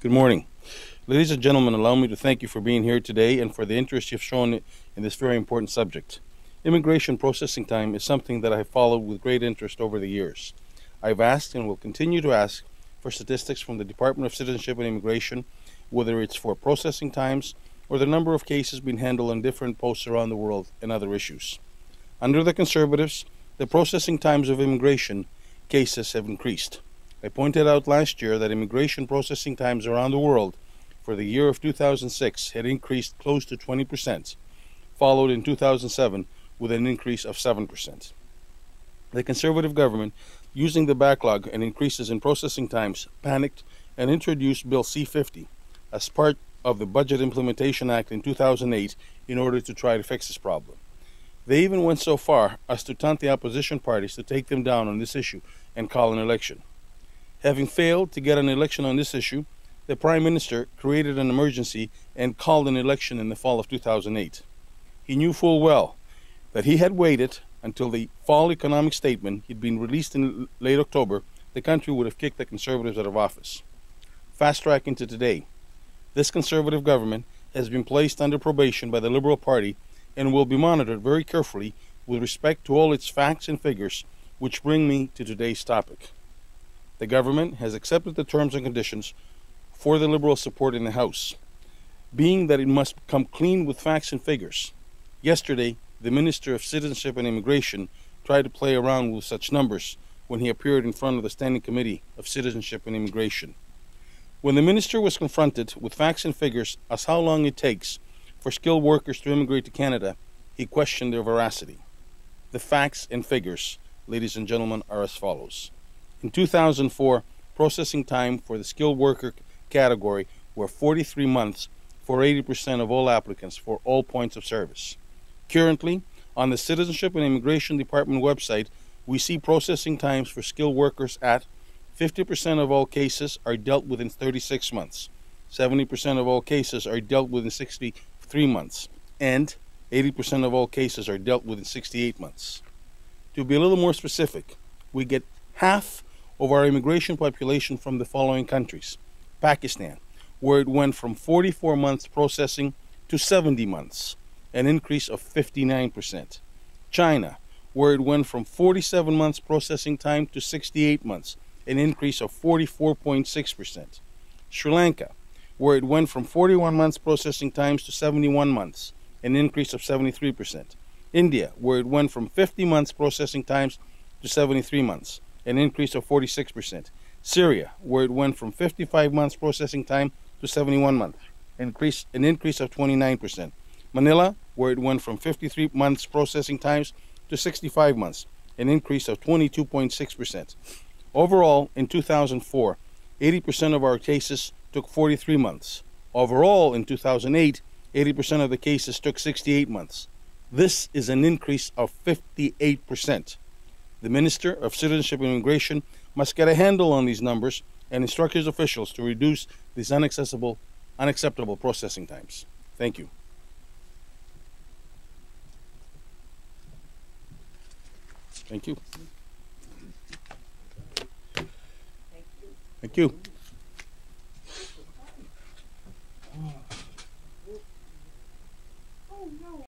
Good morning. Ladies and gentlemen, allow me to thank you for being here today and for the interest you've shown in this very important subject. Immigration processing time is something that I have followed with great interest over the years. I've asked and will continue to ask for statistics from the Department of Citizenship and Immigration, whether it's for processing times or the number of cases being handled on different posts around the world and other issues. Under the Conservatives, the processing times of immigration cases have increased. I pointed out last year that immigration processing times around the world for the year of 2006 had increased close to 20%, followed in 2007 with an increase of 7%. The Conservative government, using the backlog and increases in processing times, panicked and introduced Bill C-50 as part of the Budget Implementation Act in 2008 in order to try to fix this problem. They even went so far as to taunt the opposition parties to take them down on this issue and call an election. Having failed to get an election on this issue, the Prime Minister created an emergency and called an election in the fall of 2008. He knew full well that he had waited until the fall economic statement had been released in late October, the country would have kicked the Conservatives out of office. Fast track into today. This Conservative government has been placed under probation by the Liberal Party and will be monitored very carefully with respect to all its facts and figures, which bring me to today's topic. The government has accepted the terms and conditions for the Liberal support in the House, being that it must come clean with facts and figures. Yesterday, the Minister of Citizenship and Immigration tried to play around with such numbers when he appeared in front of the Standing Committee of Citizenship and Immigration. When the Minister was confronted with facts and figures as how long it takes for skilled workers to immigrate to Canada, he questioned their veracity. The facts and figures, ladies and gentlemen, are as follows. In 2004, processing time for the skilled worker category were 43 months for 80% of all applicants for all points of service. Currently, on the Citizenship and Immigration Department website, we see processing times for skilled workers at 50% of all cases are dealt with in 36 months, 70% of all cases are dealt with in 63 months, and 80% of all cases are dealt with in 68 months. To be a little more specific, we get half of our immigration population from the following countries. Pakistan, where it went from 44 months processing to 70 months, an increase of 59%. China, where it went from 47 months processing time to 68 months, an increase of 44.6%. Sri Lanka, where it went from 41 months processing times to 71 months, an increase of 73%. India, where it went from 50 months processing times to 73 months, an increase of 46%. Syria, where it went from 55 months processing time to 71 months, an increase of 29%. Manila, where it went from 53 months processing times to 65 months, an increase of 22.6%. Overall, in 2004, 80% of our cases took 43 months. Overall, in 2008, 80% of the cases took 68 months. This is an increase of 58%. The Minister of Citizenship and Immigration must get a handle on these numbers and instruct his officials to reduce these unacceptable processing times. Thank you. Thank you. Thank you.